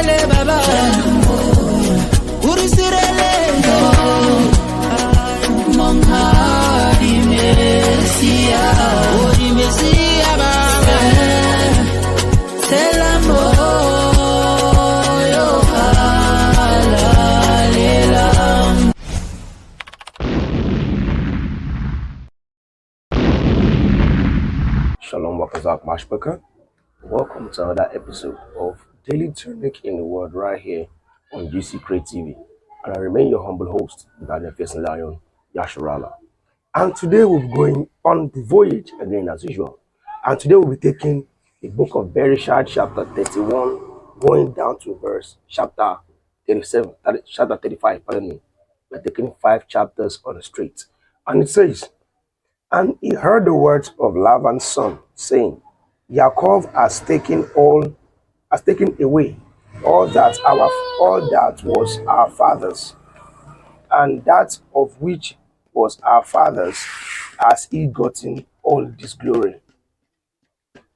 baba. Urusirele Monghadi Bere'shiyth. Ori Bere'shiyth baba. Selamo yo halalela. Shalom, Wakazak Mashbaka. Welcome to another episode of Daily Tonic in the World right here on GC Create TV. And I remain your humble host, Daniel Facing Lion, Yasharala. And today we'll be going on the voyage again as usual. And today we'll be taking the book of Bere'shiyth, chapter 31, going down to verse chapter 35, pardon me. We're taking 5 chapters on the straight. And it says, "And he heard the words of Laban's son, saying, Yaakov has taken away all that was our father's, and that of which was our father's has he gotten all this glory.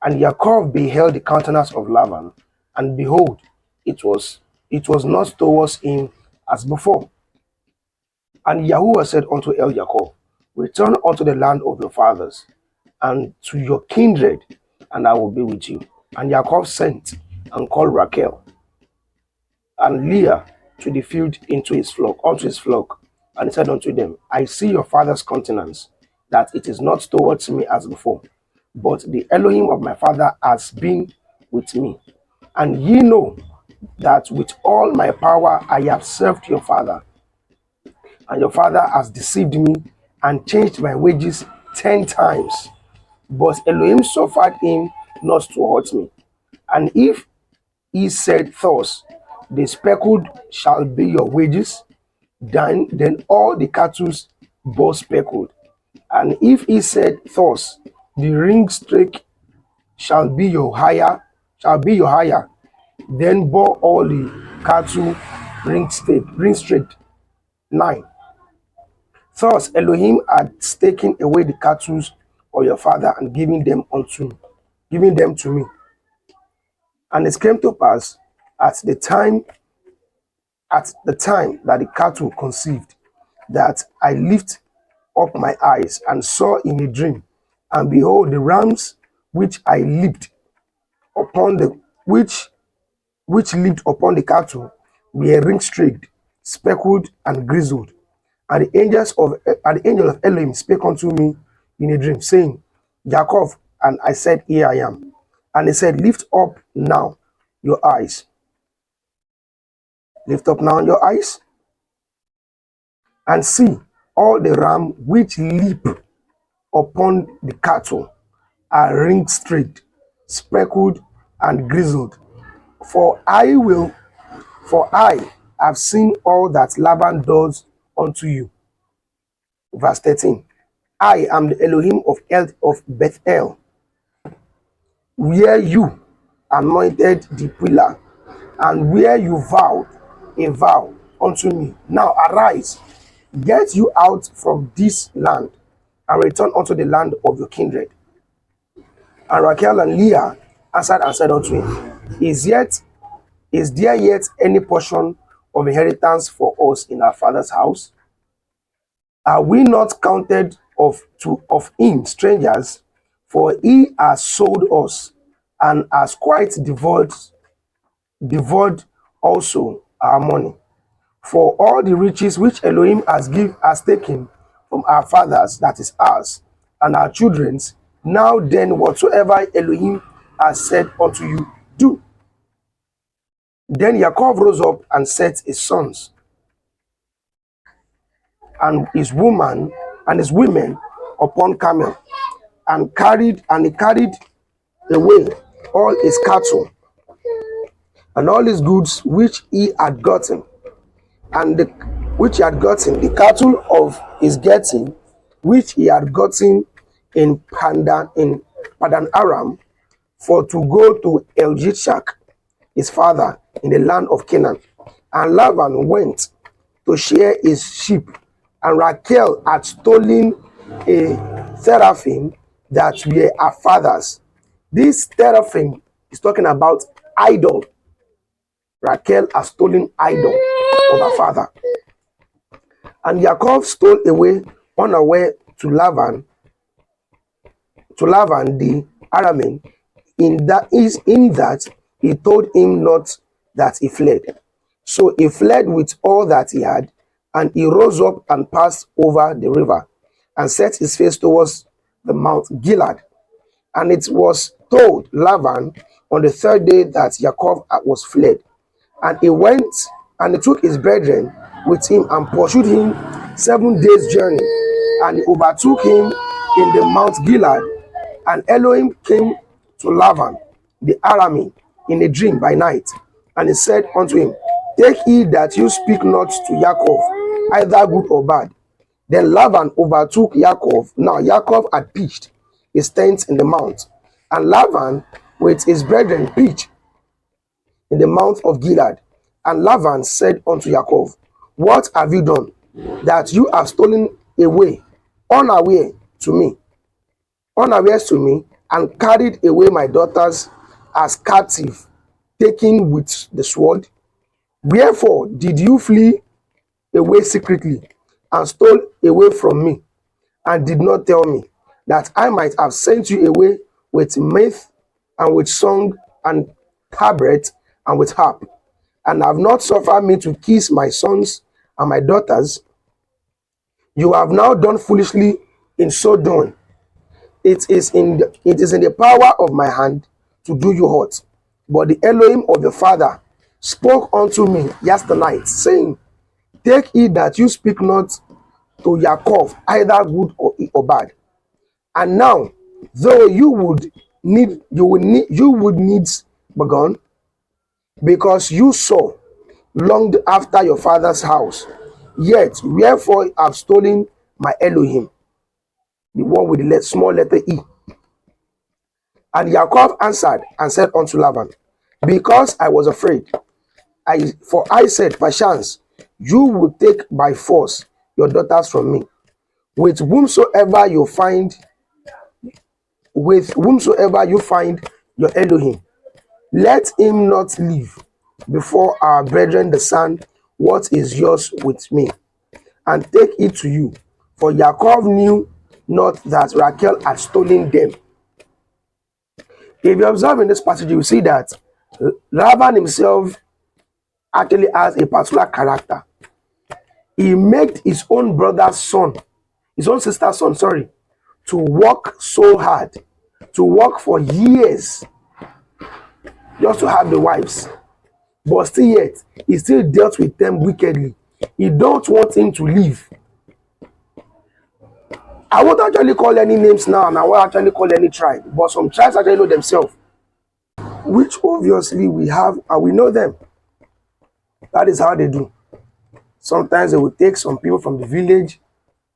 And Yaakov beheld the countenance of Laban, and behold, it was not towards him as before. And Yahuwah said unto Yaakov, Return unto the land of your fathers, and to your kindred, and I will be with you. And Yaakov sent and called Rachel and Leah to the field unto his flock, and he said unto them, I see your father's countenance, that it is not towards me as before, but the Elohim of my father has been with me. And ye know that with all my power I have served your father, and your father has deceived me and changed my wages 10 times. But Elohim suffered him not to hurt me. And if he said thus, the speckled shall be your wages, then all the cattle bore speckled. And if he said thus, the ring streak shall be your hire, then bore all the cattle ring streaked. 9. Thus Elohim had taken away the cattle of your father and giving them to me. And it came to pass at the time that the cattle conceived, that I lift up my eyes and saw in a dream, and behold, the rams which leaped upon the cattle were ring-streaked, speckled, and grizzled. And the angel of Elohim spake unto me in a dream, saying, Jacob. And I said, Here I am. And he said, Lift up now your eyes. Lift up now your eyes, and see all the ram which leap upon the cattle are ring-streaked, speckled, and grizzled. For I have seen all that Laban does unto you. Verse 13. I am the Elohim of Bethel, where you anointed the pillar, and where you vowed a vow unto me. Now arise, get you out from this land, and return unto the land of your kindred. And Rachel and Leah answered and said unto him, Is there yet any portion of inheritance for us in our father's house? Are we not counted of him strangers? For he has sold us, and has quite devoured also our money. For all the riches which Elohim has taken from our fathers, that is ours, and our children's. Now then, whatsoever Elohim has said unto you, do. Then Yaakov rose up and set his sons and his women upon camel, and he carried away all his cattle and all his goods which he had gotten, the cattle of his getting, which he had gotten in Padan Aram, for to go to Eljitshak, his father, in the land of Canaan. And Laban went to shear his sheep, and Rachel had stolen a teraphim that were her father's. This teraphim is talking about idol. Rachel has stolen idol of her father. And Yaakov stole away unaware to Laban the Aramean, in that he told him not that he fled. So he fled with all that he had, and he rose up and passed over the river, and set his face towards the Mount Gilead. And it was told Laban on the third day that Yaakov was fled. And he went and he took his brethren with him and pursued him 7 days' journey. And he overtook him in the Mount Gilead. And Elohim came to Laban the Aramean in a dream by night. And he said unto him, Take heed that you speak not to Yaakov, either good or bad. Then Laban overtook Yaakov. Now Yaakov had pitched his tent in the mount, and Laban with his brethren pitched in the mount of Gilead. And Laban said unto Yaakov, What have you done, that you have stolen away unawares to me, and carried away my daughters as captive, taken with the sword? Wherefore did you flee away secretly, and stole away from me, and did not tell me, that I might have sent you away with mirth, and with song, and tabret, and with harp, and have not suffered me to kiss my sons and my daughters? You have now done foolishly in so doing. It is in the power of my hand to do you hurt. But the Elohim of the Father spoke unto me yesternight, saying, Take heed that you speak not to Yaakov, either good or bad. And now, though you would needs begone, because you saw longed after your father's house, yet wherefore have stolen my Elohim, the one with the small letter E. And Yaakov answered and said unto Laban, Because I was afraid, for I said, perchance you will take by force your daughters from me. With whomsoever you find your Elohim, let him not leave before our brethren the son what is yours with me, and take it to you. For Yaakov knew not that Rachel had stolen them. If you observe in this passage, you see that Laban himself actually has a particular character. He made his own sister's son, to work so hard, to work for years, just to have the wives. But still yet, he still dealt with them wickedly. He don't want him to leave. I won't actually call any names now, and I won't actually call any tribe, but some tribes actually know themselves, which obviously we have, and we know them. That is how they do. Sometimes they will take some people from the village,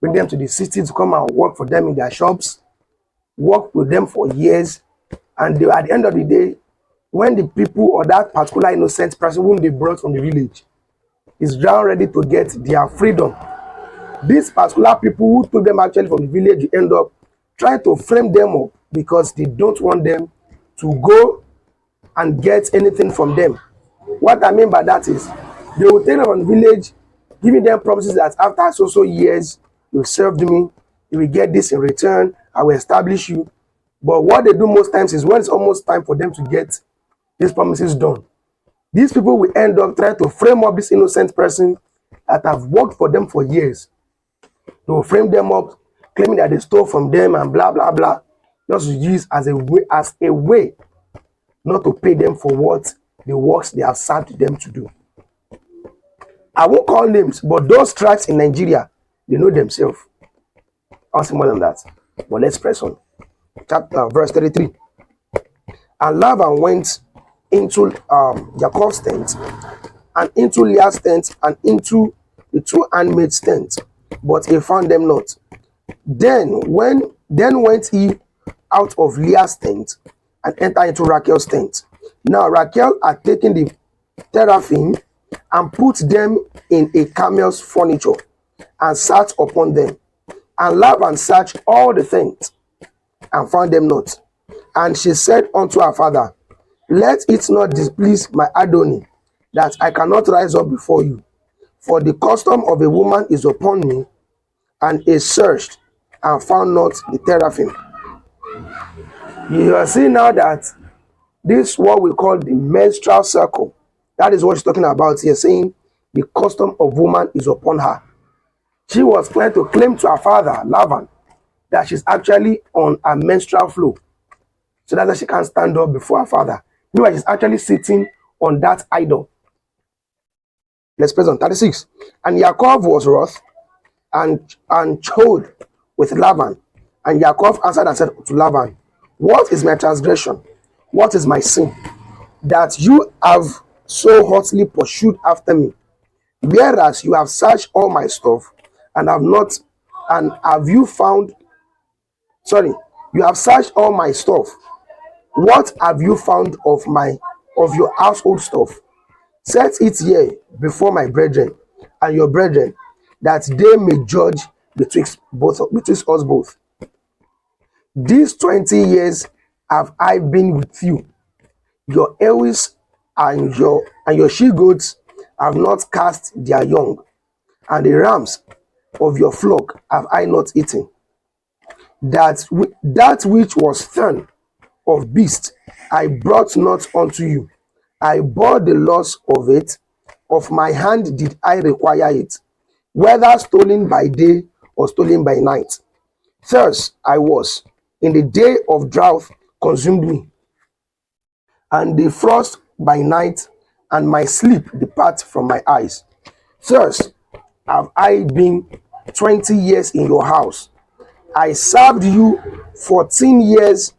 bring them to the city to come and work for them in their shops, work with them for years, and at the end of the day, when the people or that particular innocent person whom they brought from the village is now ready to get their freedom, these particular people who took them actually from the village end up trying to frame them up because they don't want them to go and get anything from them. What I mean by that is, they will take them from the village, giving them promises that after so years, you served me, you will get this in return, I will establish you. But what they do most times is when it's almost time for them to get these promises done, these people will end up trying to frame up this innocent person that have worked for them for years. They will frame them up, claiming that they stole from them and blah, blah, blah, just to use as a way not to pay them for what the works they have served them to do. I won't call names, but those tribes in Nigeria, they know themselves. I'll say more than that. But let's press on. Verse 33. And Laban went into Jacob's tent, and into Leah's tent, and into the two handmaids' tent, but he found them not. Then went he out of Leah's tent, and entered into Rachel's tent. Now Rachel had taken the teraphim and put them in a camel's furniture, and sat upon them. And Laban searched all the things, and found them not. And she said unto her father, Let it not displease my Adoni, that I cannot rise up before you. For the custom of a woman is upon me, and is searched and found not the teraphim. You are seeing now that this what we call the menstrual circle. That is what she's talking about here, saying the custom of woman is upon her. She was trying to claim to her father, Laban, that she's actually on a menstrual flow. So that she can't stand up before her father. Meanwhile, she's actually sitting on that idol. Let's press on 36. And Yaakov was wroth and chode with Laban. And Yaakov answered and said to Laban, what is my transgression? What is my sin? That you have so hotly pursued after me, whereas you have searched all my stuff, and have not, and have you found, you have searched all my stuff. What have you found of your household stuff? Set it here before my brethren and your brethren, that they may judge betwixt us both. These 20 years have I been with you. Your ewes and your she goats have not cast their young, and the rams of your flock have I not eaten. That which was thin of beast I brought not unto you. I bore the loss of it. Of my hand did I require it, whether stolen by day or stolen by night. Thirst I was, in the day of drought consumed me, and the frost by night, and my sleep depart from my eyes. Thirst have I been 20 years in your house. I served you 14 years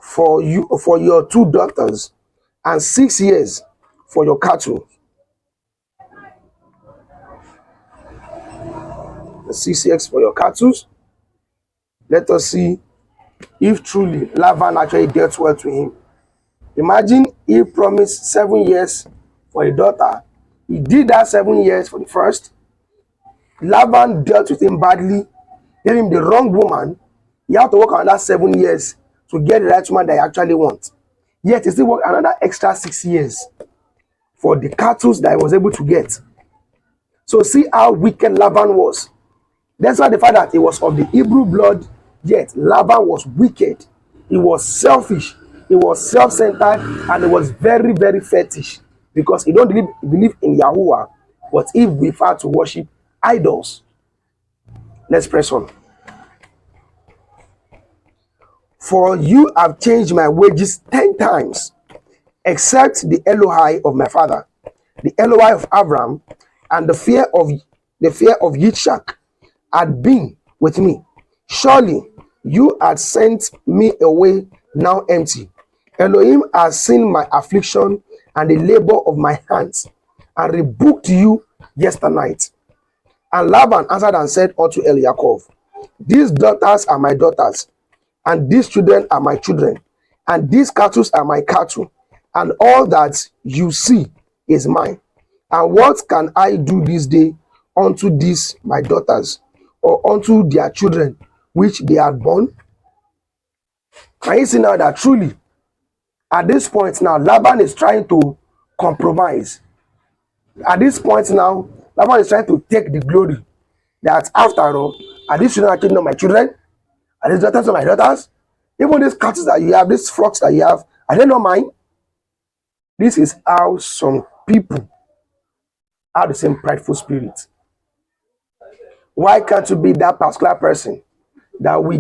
for your 2 daughters, and 6 years for your cattle. 6 years for your cattle. Let us see if truly Laban actually dealt well to him. Imagine he promised 7 years for a daughter. He did that 7 years for the first. Laban dealt with him badly, gave him the wrong woman. He had to work another 7 years to get the right woman that he actually wants. Yet he still worked another extra 6 years for the cattle that he was able to get. So see how wicked Laban was. That's why the fact that he was of the Hebrew blood, yet Laban was wicked. He was selfish. He was self-centered, and he was very, very fetish, because he don't believe in Yahuwah, but he prefer to worship idols. Let's press on. For you have changed my wages 10 times, except the Elohai of my father, the Elohai of Abraham, and the fear of Yitzchak had been with me. Surely you had sent me away now empty. Elohim has seen my affliction and the labor of my hands, and rebuked you yesternight. And Laban answered and said unto Yaakov, these daughters are my daughters, and these children are my children, and these cattle are my cattle, and all that you see is mine. And what can I do this day unto these my daughters, or unto their children which they have born? Can you see now that truly, at this point now, Laban is trying to compromise. At this point now, Laban is trying to take the glory. That after all, are these children actually not my children? Are these daughters not my daughters? Even these cattle that you have, these flocks that you have, are they not mine? This is how some people have the same prideful spirit. Why can't you be that particular person that we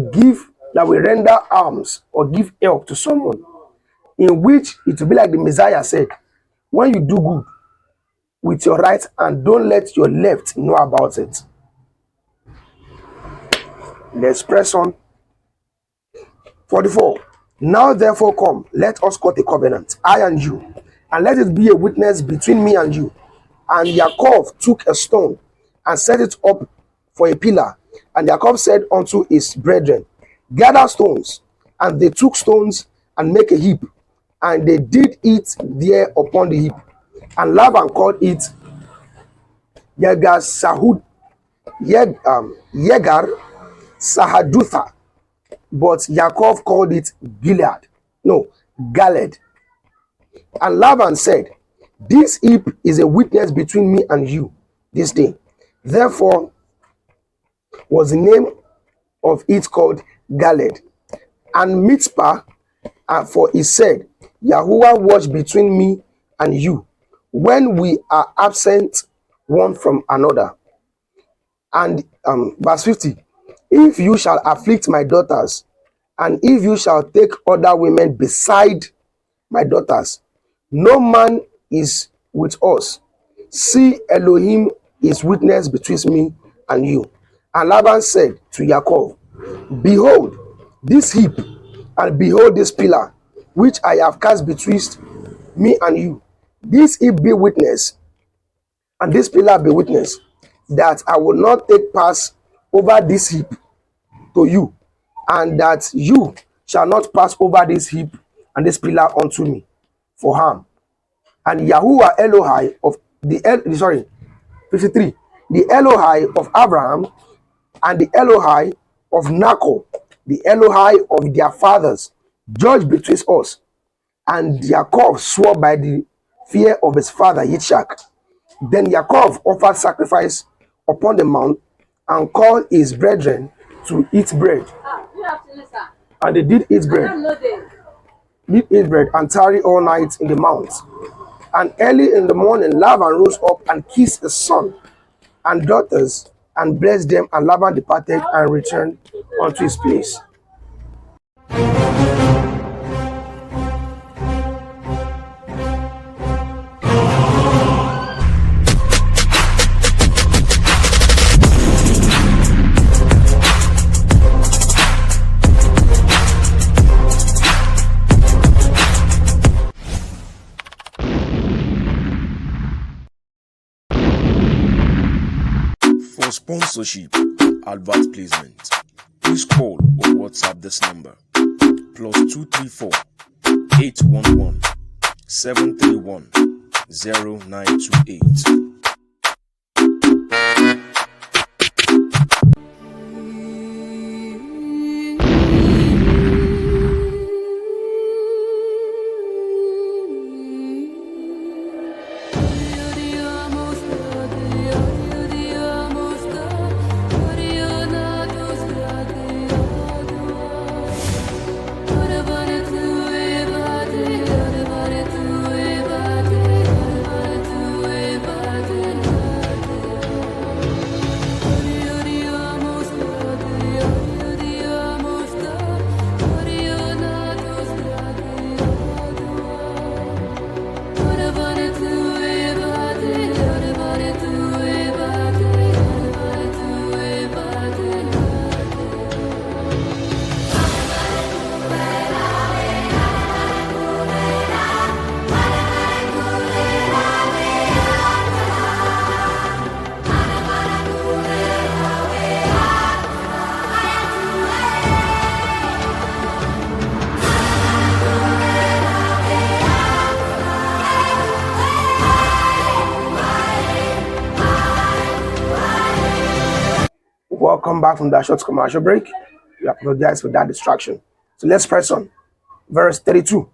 render alms or give help to someone, in which it will be like the Messiah said, when you do good with your right hand, don't let your left know about it. Let's press on. 44. Now therefore come, let us cut a covenant, I and you, and let it be a witness between me and you. And Yaakov took a stone and set it up for a pillar. And Yaakov said unto his brethren, gather stones. And they took stones and make a heap, and they did it there upon the heap. And Laban called it Yegar Sahadutha, but Yaakov called it Galed. And Laban said, This heap is a witness between me and you this day. Therefore was the name of it called Galed. And Mitzpah, for he said, Yahuwah watch between me and you, when we are absent one from another. And verse 50, if you shall afflict my daughters, and if you shall take other women beside my daughters, no man is with us. See, Elohim is witness between me and you. And Laban said to Yaakov, behold this heap, and behold this pillar, which I have cast betwixt me and you. This heap be witness, and this pillar be witness, that I will not take pass over this heap to you, and that you shall not pass over this heap and this pillar unto me for harm. And Yahuwah Elohai of 53, the Elohai of Abraham and the Elohai of Nahor, the Elohai of their fathers, judge between us. And Yaakov swore by the fear of his father Yitzchak. Then Yaakov offered sacrifice upon the mount and called his brethren to eat bread. And they did eat bread. And tarry all night in the mount. And early in the morning, Laban rose up and kissed his son and daughters and blessed them. And Laban departed and returned unto his place. For sponsorship, advert placement, please call or WhatsApp this number +234 811 731 0928. Welcome back from that short commercial break. We apologize for that distraction. So let's press on. Verse 32.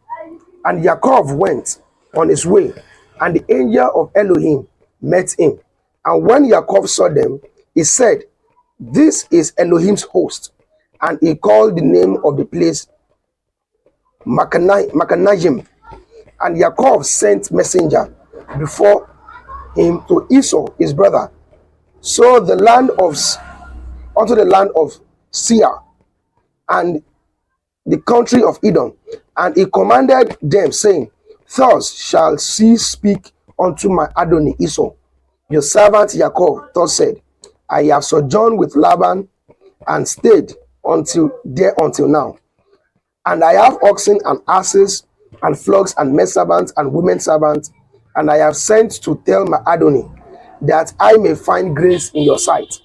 And Yaakov went on his way, and the angel of Elohim met him. And when Yaakov saw them, he said, this is Elohim's host. And he called the name of the place Machanayim. And Yaakov sent messenger before him to Esau his brother, so the land of unto the land of Seir and the country of Edom. And he commanded them, saying, thus shall she speak unto my Adonai Esau, your servant Yaakov. Thus said, I have sojourned with Laban and stayed until now. And I have oxen and asses and flocks and men servants and women servants, and I have sent to tell my Adonai that I may find grace in your sight.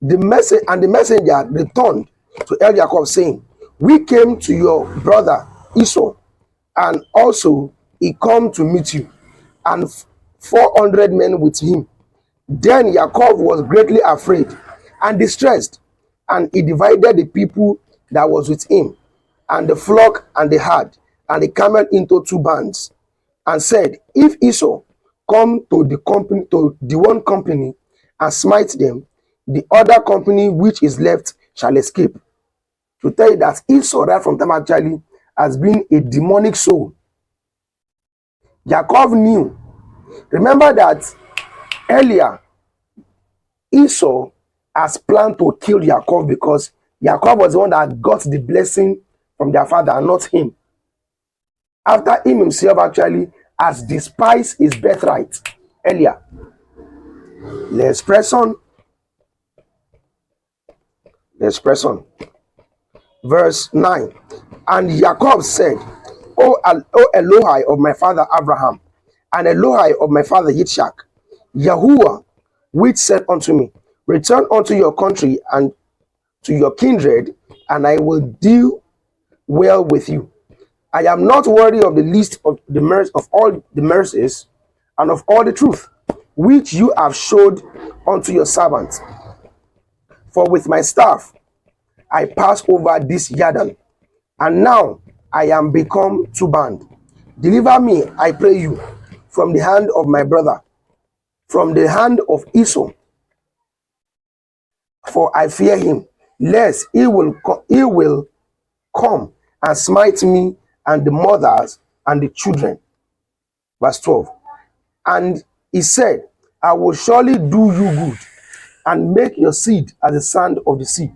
The messenger returned to Yaakov, saying, we came to your brother Esau, and also he come to meet you, and 400 men with him. Then Yaakov was greatly afraid and distressed, and he divided the people that was with him, and the flock and the herd, and the camel into two bands. and said, if Esau come to the one company and smite them, the other company which is left shall escape. To tell you that Esau right from time actually has been a demonic soul. Jacob knew. Remember that earlier Esau has planned to kill Jacob because Jacob was the one that got the blessing from their father and not him. After him himself actually has despised his birthright earlier. Let's press on. Verse 9. And Jacob said, O Elohai of my father Abraham, and Elohai of my father Yitzchak, Yahuwah, which said unto me, return unto your country and to your kindred, and I will deal well with you. I am not worthy of the least of the of all the mercies and of all the truth which you have showed unto your servant. For with my staff I pass over this Jordan, and now I am become too bad. Deliver me, I pray you, from the hand of my brother, from the hand of Esau, for I fear him, lest he will come and smite me and the mothers and the children. Verse 12. And he said, I will surely do you good, and make your seed as the sand of the sea,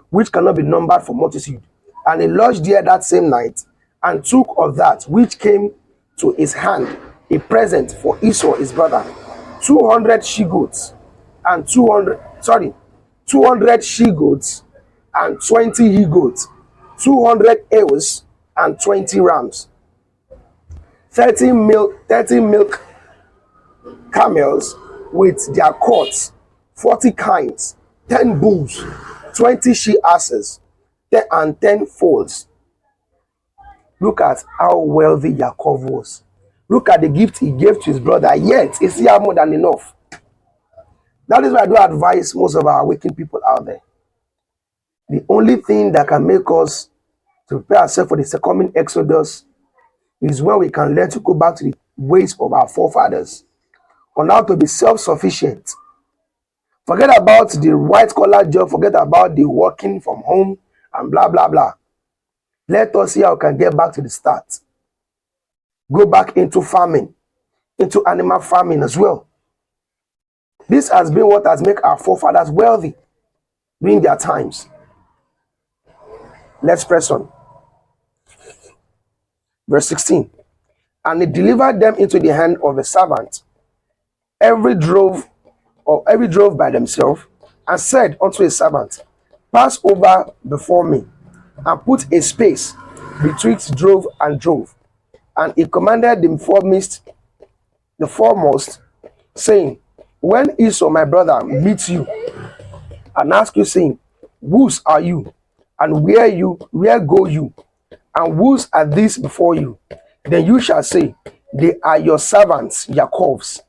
which cannot be numbered for multitude. And he lodged there that same night, and took of that which came to his hand a present for Esau his brother, 200 she-goats, and 200 she-goats, and 20 he-goats, 200 ewes, and 20 rams, 30 milk camels with their courts, 40 kinds, 10 bulls, 20 she-asses, and 10 foals. Look at how wealthy Jacob was. Look at the gift he gave to his brother, yet he still had more than enough. That is why I do advise most of our awakened people out there. The only thing that can make us to prepare ourselves for the coming Exodus is when we can learn to go back to the ways of our forefathers, on how to be self-sufficient. Forget about the white-collar job, forget about the working from home and blah, blah, blah. Let us see how we can get back to the start. Go back into farming, into animal farming as well. This has been what has made our forefathers wealthy during their times. Let's press on. Verse 16. And he delivered them into the hand of a servant, every drove by themselves, and said unto his servant, pass over before me, and put a space betwixt drove and drove. And he commanded the foremost, saying, when Esau my brother meets you, and ask you, saying, whose are you, and where go you, and whose are these before you? Then you shall say, they are your servants, Jacob's.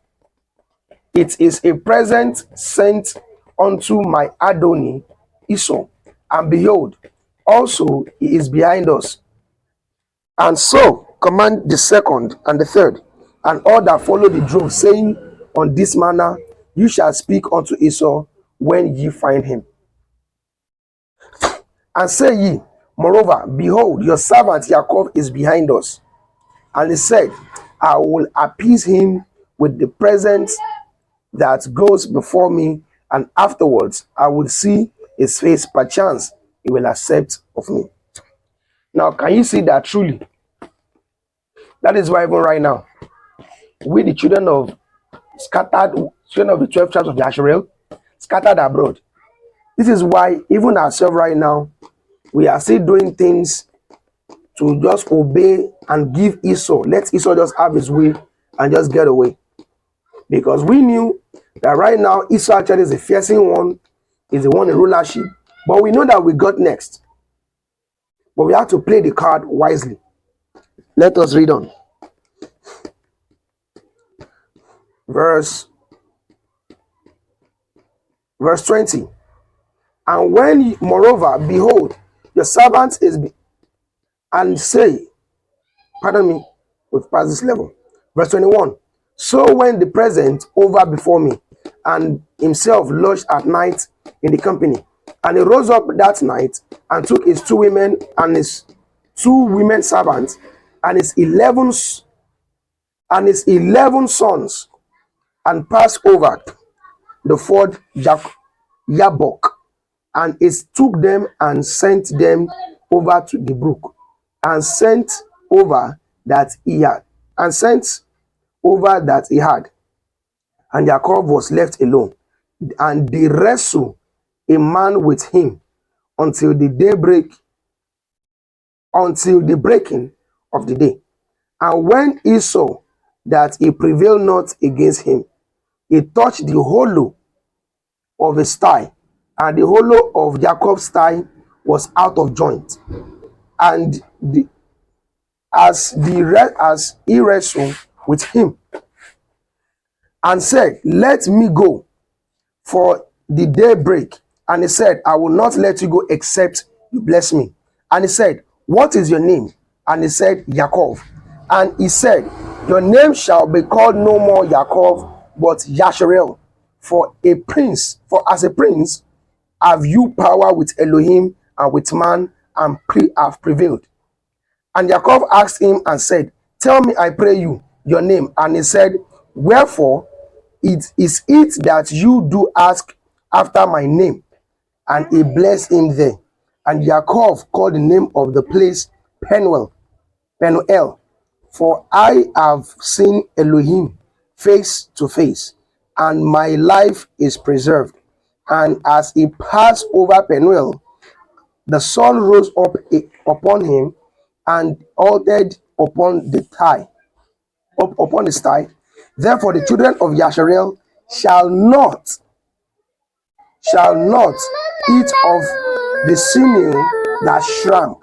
It is a present sent unto my Adoni Esau, and behold, also he is behind us. And so command the second and the third, and all that follow the drove, saying, on this manner you shall speak unto Esau when ye find him. And say ye, moreover, behold, your servant Jacob is behind us. And he said, I will appease him with the present that goes before me, and afterwards I will see his face, perchance he will accept of me. Now, can you see that truly? That is why even right now, we the children of the 12 tribes of Israel, scattered abroad. This is why even ourselves right now, we are still doing things to just obey and give Esau. Let Esau just have his way and just get away. Because we knew that right now Esau actually is the fearsome one, is the one in rulership. But we know that we got next. But we have to play the card wisely. Let us read on. Verse 20. And when, moreover, behold, your servant is, and say, pardon me, we've passed this level. Verse 21. So when the present over before me, and himself lodged at night in the company. And he rose up that night and took his 2 women and his 2 women servants and his 11 sons and passed over the ford Jabbok, and it took them and sent them over to the brook, and sent over that he had, and Jacob was left alone, and they wrestled a man with him until the breaking of the day. And when he saw that he prevailed not against him, he touched the hollow of his thigh, and the hollow of Jacob's thigh was out of joint. And as he wrestled with him, and said, Let me go, for the day break. And he said, I will not let you go except you bless me. And he said, What is your name? And he said, Yaakov. And he said, Your name shall be called no more Yaakov, but Yasharel. For as a prince have you power with Elohim and with man, and have prevailed. And Yaakov asked him and said, Tell me, I pray you, your name. And he said, Wherefore is it that you do ask after my name? And he blessed him there. And Yaakov called the name of the place Penuel, for I have seen Elohim face to face, and my life is preserved. And as he passed over Penuel, the sun rose up upon him and altered upon his thigh. Therefore the children of Yasharel shall not eat of the sinew that shrank,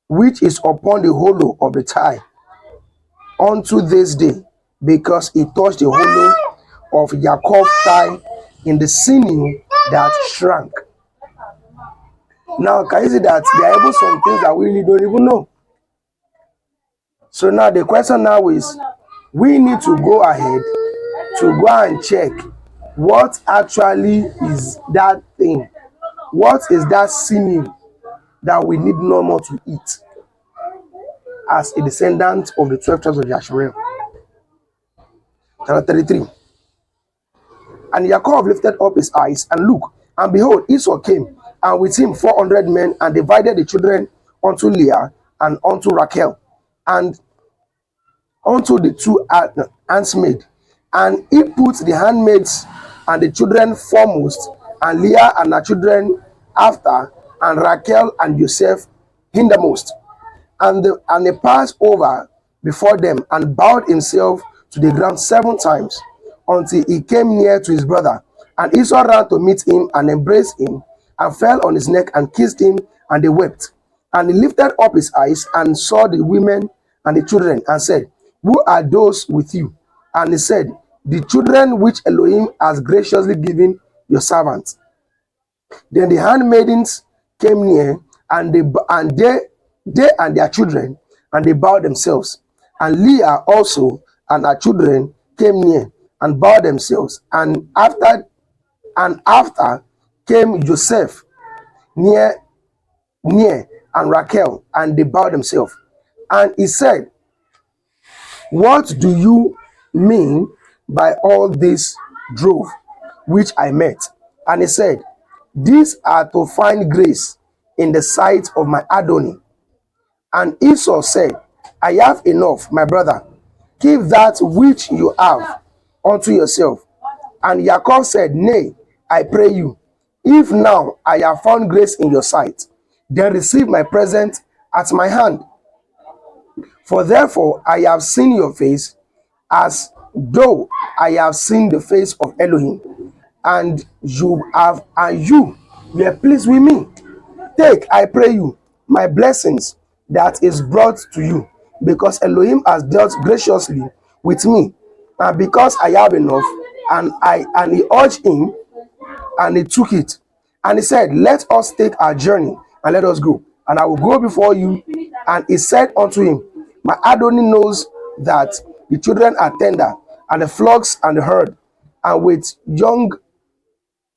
which is upon the hollow of the thigh, unto this day, because he touched the hollow of Jacob's thigh in the sinew that shrank. Now, can you see that there are even some things that we really don't even know? So now the question now is, we need to go ahead to go and check what actually is that thing. What is that sinew that we need no more to eat as a descendant of the 12 tribes of Yasharel? Chapter 33. And Yaakov lifted up his eyes and looked, and behold, Esau came, and with him 400 men, and divided the children unto Leah and unto Rachel, and unto the 2 handmaids. And he put the handmaids and the children foremost, and Leah and her children after, and Rachel and Joseph hindermost. And they passed over before them, and bowed himself to the ground 7 times, until he came near to his brother. And Esau ran to meet him, and embraced him, and fell on his neck, and kissed him, and they wept. And he lifted up his eyes, and saw the women and the children, and said, Who are those with you? And he said, The children which Elohim has graciously given your servants. Then the handmaidens came near, and they and their children, and they bowed themselves. And Leah also and her children came near, and bowed themselves. And after came Joseph near, and Rachel, and they bowed themselves. And he said, What do you mean by all this drove which I met? And he said, These are to find grace in the sight of my Adonai. And Esau said, I have enough, my brother. Give that which you have unto yourself. And Jacob said, Nay, I pray you, if now I have found grace in your sight, then receive my present at my hand. For therefore I have seen your face, as though I have seen the face of Elohim, and you were pleased with me. Take, I pray you, my blessings that is brought to you, because Elohim has dealt graciously with me, and because I have enough. And he urged him, and he took it. And he said, Let us take our journey, and let us go, and I will go before you. And he said unto him, My Adonai knows that the children are tender, and the flocks and the herd, and with young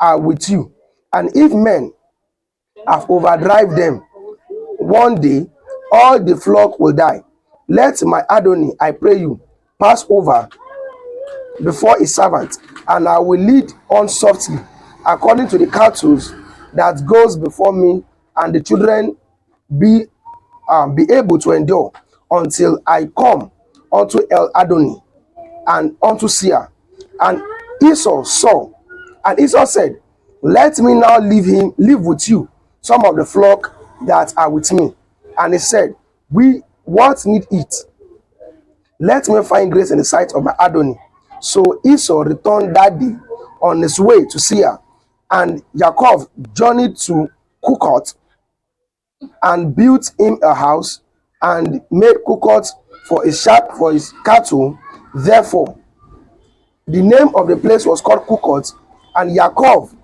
are with you. And if men have overdrive them, one day all the flock will die. Let my Adonai, I pray you, pass over before his servant, and I will lead on softly, according to the cattle that goes before me, and the children be be able to endure until I come unto El Adonai and unto Seir. And Esau saw, and Esau said, let me now live with you some of the flock that are with me. And he said, we what need it? Let me find grace in the sight of my Adonai. So Esau returned that day on his way to Seir, and Jacob journeyed to Kukot and built him a house and made Kukot for his cattle. Therefore, the name of the place was called Kukot. And Yaakov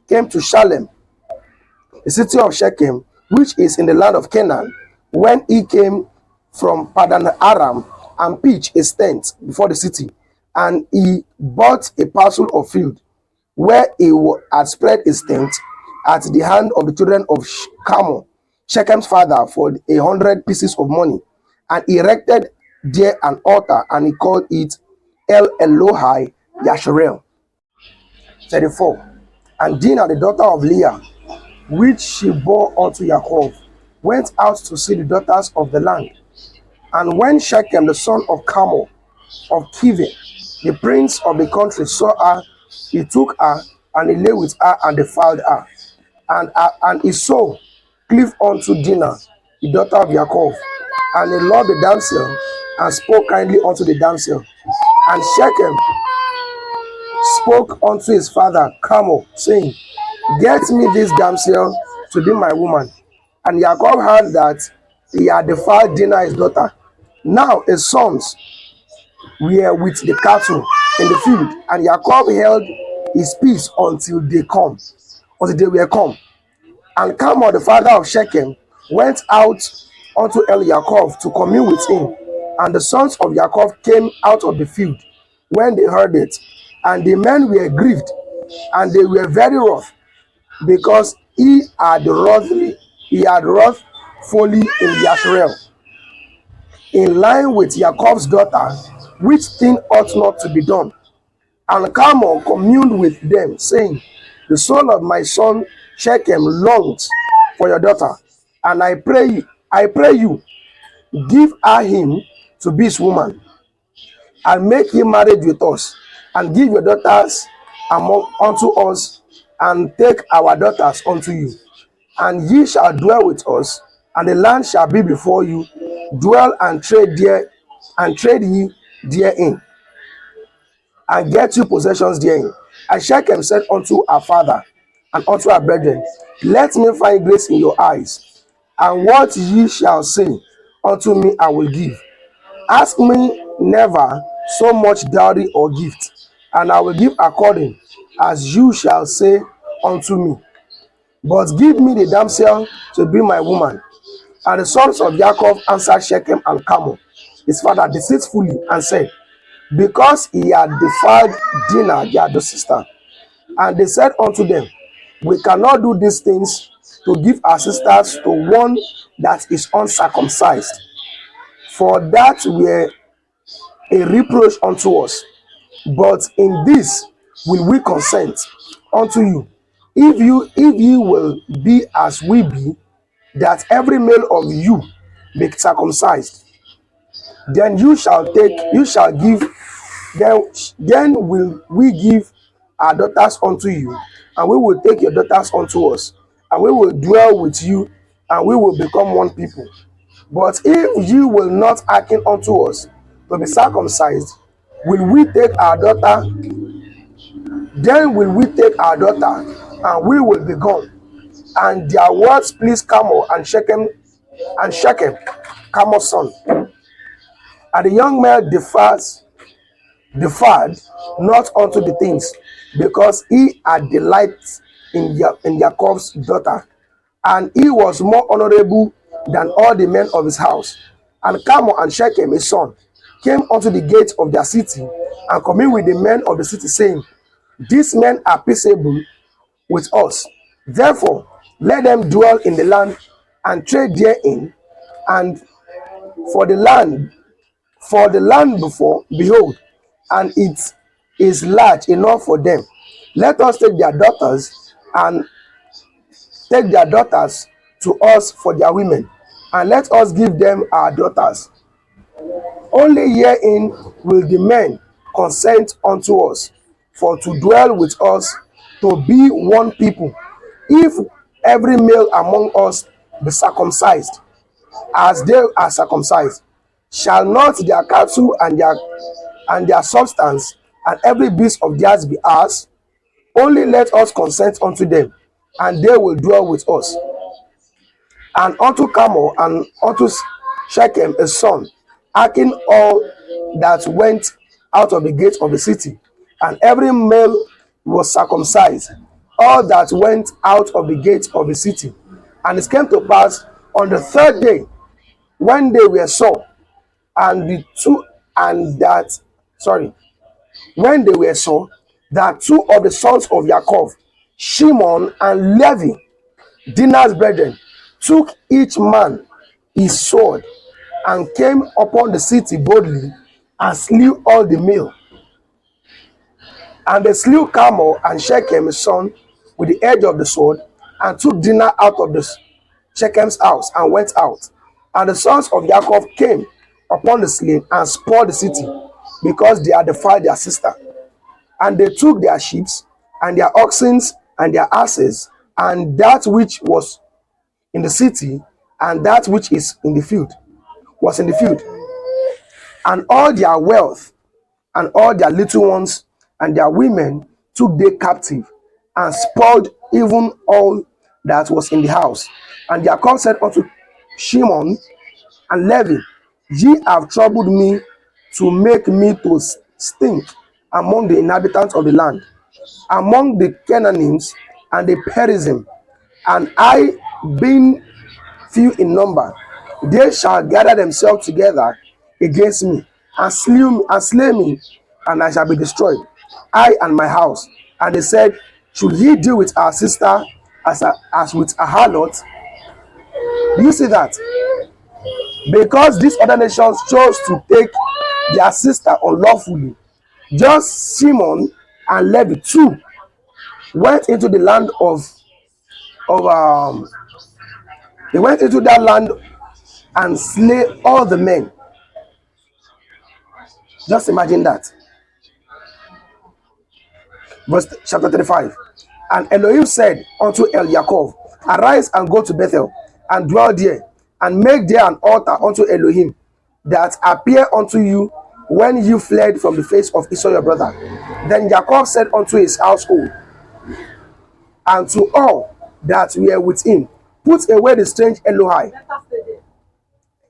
came to Shalem, the city of Shechem, which is in the land of Canaan, when he came from Padan Aram, and pitched his tent before the city. And he bought a parcel of field where he had spread his tent at the hand of the children of Carmel, Shechem's father, for 100 pieces of money. And he erected there an altar, and he called it El Elohai Yasharel. 34. And Dinah, the daughter of Leah, which she bore unto Jacob, went out to see the daughters of the land. And when Shechem, the son of Carmel, of Kiveh, the prince of the country, saw her, he took her, and he lay with her, and defiled her. And he saw cleave unto Dinah, the daughter of Jacob, and he loved the damsel, and spoke kindly unto the damsel. And Shechem spoke unto his father Carmel, saying, get me this damsel to be my woman. And Jacob heard that he had defiled Dinah his daughter. Now his sons were with the cattle in the field, and Jacob held his peace until they were come. And Carmel, the father of Shechem, went out unto El Jacob to commune with him. And the sons of Jacob came out of the field when they heard it, and the men were grieved, and they were very wroth, because he had wroughfully in Yasharel, in line with Jacob's daughter, which thing ought not to be done. And Carmel communed with them, saying, the soul of my son Shechem longs for your daughter, and I pray you, give her him to be his woman, and make him married with us, and give your daughters unto us, and take our daughters unto you. And ye shall dwell with us, and the land shall be before you. Dwell and trade there, and trade ye therein, and get you possessions therein. And Shechem said unto our father and unto our brethren, let me find grace in your eyes, and what ye shall say unto me I will give. Ask me never so much dowry or gift, and I will give according as you shall say unto me. But give me the damsel to be my woman. And the sons of Jacob answered Shechem and Carmel, his father, deceitfully, and said, because he had defiled Dinah, their other sister. And they said unto them, we cannot do these things to give our sisters to one that is uncircumcised, for that were a reproach unto us. But in this will we consent unto you, if you will be as we be, that every male of you be circumcised. Then you shall give, then will we give our daughters unto you, and we will take your daughters unto us, and we will dwell with you, and we will become one people. But if you will not hearken unto us to be circumcised, will we take our daughter? Then will we take our daughter, and we will be gone. And their words pleased Carmel and Shechem, Carmel's son. And the young man deferred not unto the things, because he had delight in Jacob's daughter, and he was more honorable than all the men of his house. And Carmel and Shechem his son came unto the gate of their city, and communed with the men of the city, saying, These men are peaceable with us. Therefore, let them dwell in the land and trade therein. And for the land, before, behold, and it is large enough for them. Let us take their daughters and take their daughters to us for their women, and let us give them our daughters. Only herein will the men consent unto us, for to dwell with us, to be one people. If every male among us be circumcised, as they are circumcised, shall not their cattle and their substance and every beast of theirs be ours? Only let us consent unto them, and they will dwell with us. And unto Carmel and unto Shechem a son, hearken all that went out of the gate of the city, and every male was circumcised, all that went out of the gate of the city. And it came to pass on the third day, when they were sore, and the two and that when they were sore, that two of the sons of Jacob, Shimon and Levi, Dinah's brethren, took each man his sword, and came upon the city boldly, and slew all the male. And they slew Carmel and Shechem his son with the edge of the sword, and took Dinah out of the Shechem's house, and went out. And the sons of Jacob came upon the slain, and spoiled the city, because they had defiled their sister. And they took their sheep, and their oxen, and their asses, and that which was in the city, and that which is in the field was in the field, and all their wealth, and all their little ones, and their women took they captive, and spoiled even all that was in the house. And Jacob said unto Shimon and Levi, Ye have troubled me to make me to stink among the inhabitants of the land, among the Canaanites and the Perizim, and I, being few in number, they shall gather themselves together against me, and slay me, and I shall be destroyed, I and my house. And they said, Should he deal with our sister as with a harlot? Do you see that? Because these other nations chose to take their sister unlawfully, just Simon and Levi too went into the land they went into that land and slay all the men. Just imagine that. Verse chapter 35. And Elohim said unto Yaakov, Arise and go to Bethel, and dwell there, and make there an altar unto Elohim, that appear unto you when you fled from the face of Esau your brother. Then Yaakov said unto his household, and to all that were with him, Put away the strange Elohim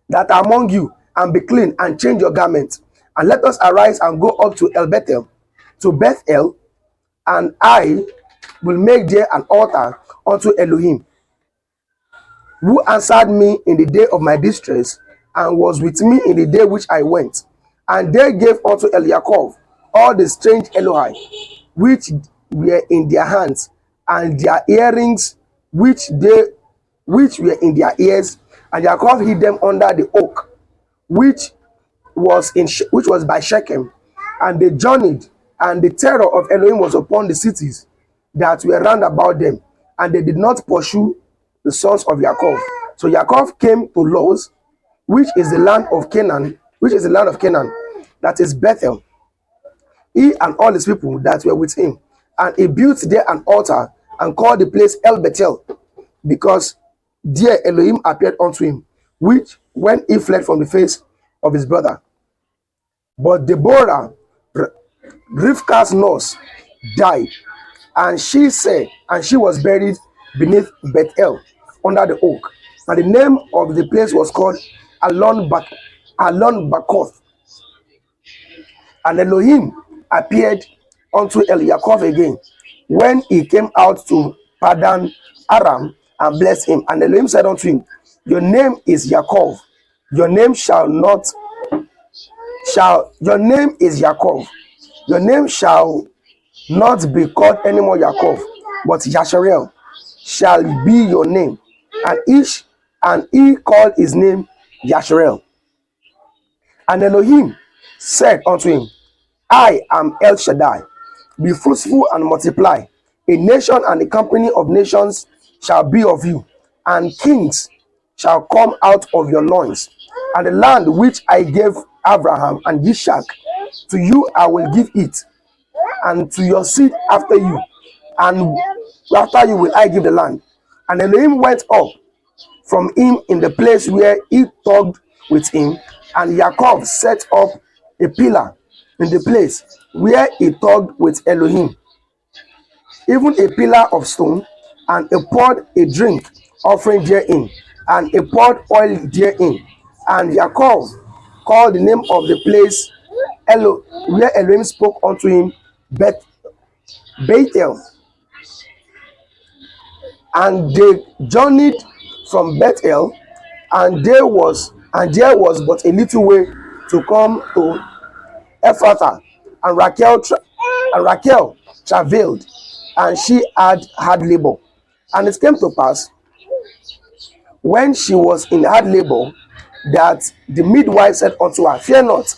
that are among you, and be clean, and change your garments, and let us arise and go up to Bethel, and I will make there an altar unto Elohim, who answered me in the day of my distress, and was with me in the day which I went. And they gave unto Yaakov all the strange Elohim which were in their hands, and their earrings which were in their ears, and Yaakov hid them under the oak which was by Shechem. And they journeyed, and the terror of Elohim was upon the cities that were round about them, and they did not pursue the sons of Yaakov. So Yaakov came to Luz, which is the land of Canaan, that is Bethel, he and all his people that were with him. And he built there an altar, and called the place El Bethel, because there Elohim appeared unto him, which when he fled from the face of his brother. But Deborah, Rivka's nurse, died, and she was buried beneath Bethel under the oak. And the name of the place was called Alon Bakoth. And Elohim appeared unto Yaakov again when he came out to Padan Aram, and blessed him. And Elohim said unto him, Your name is Yaakov, your name shall shall your name is Yaakov. Your name shall not be called anymore Yaakov, but Yasharel shall be your name. And he called his name Yasharel. And Elohim said unto him, I am El Shaddai. Be fruitful and multiply. A nation and a company of nations shall be of you, and kings shall come out of your loins. And the land which I gave Abraham and Ishak, to you I will give it, and to your seed after you. And after you will I give the land. And Elohim went up from him in the place where he talked with him, and Yaakov set up a pillar in the place where he talked with Elohim, even a pillar of stone, and he poured a drink offering therein, and he poured oil therein. And Yaakov called the name of the place where Elohim spoke unto him Bethel. And they journeyed from Bethel, and there was but a little way to come to Ephrathah, and Rachel travailed, and she had hard labor. And it came to pass, when she was in hard labor, that the midwife said unto her, Fear not,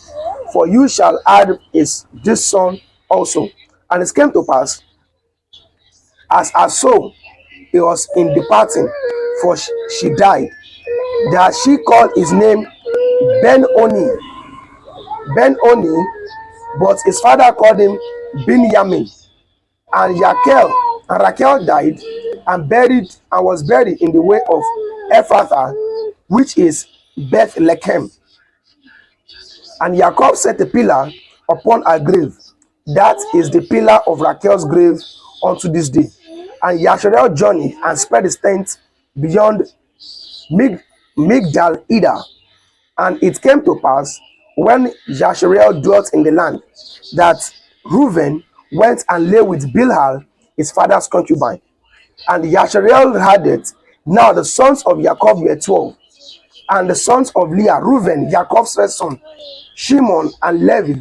for you shall have this son also. And it came to pass, as her soul it was in departing, for she died, that she called his name Ben-Oni, but his father called him Binyamin. And Rachel died and was buried in the way of Ephrathah, which is Bethlehem. And Jacob set a pillar upon her grave. That is the pillar of Rachel's grave unto this day. And Yasharel journeyed and spread his tent beyond Migdal Eder. And it came to pass, when Yasharel dwelt in the land, that Reuben went and lay with Bilhah, his father's concubine. And Yasharel had it. Now the sons of Jacob were 12. And the sons of Leah, Reuben, Jacob's first son, Shimon and Levi,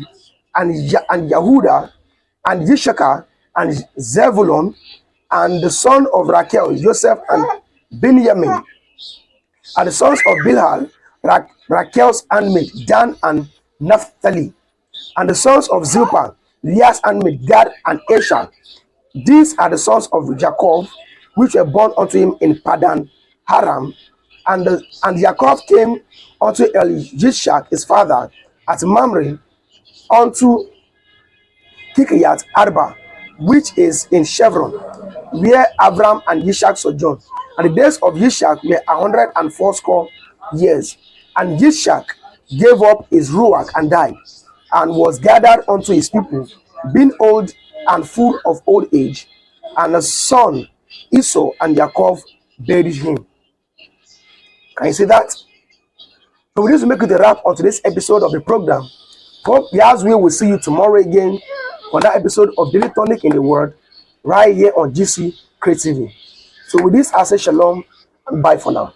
and Yehuda, and Yishakar, and Zebulun, and the son of Rachel, Joseph, and Benjamin. And the sons of Bilhah, Rachel's handmaid, Dan and Naphtali. And the sons of Zilpah, Leah's handmaid, Gad and Asher. These are the sons of Jacob, which were born unto him in Padan Haram. And Jacob came unto Elishak his father at Mamre, unto Kikriat Arba, which is in Chevron, where Abram and Ishak sojourned. And the days of Ishak were 180 years. And Ishak gave up his ruach and died, and was gathered unto his people, being old and full of old age. And a son, Esau, and Jacob buried him. Can you see that? So we need to make it a wrap on today's episode of the program. Hope God's will see you tomorrow again on that episode of Daily Tonic in the Word, right here on GC Creative. So with this, I say shalom and bye for now.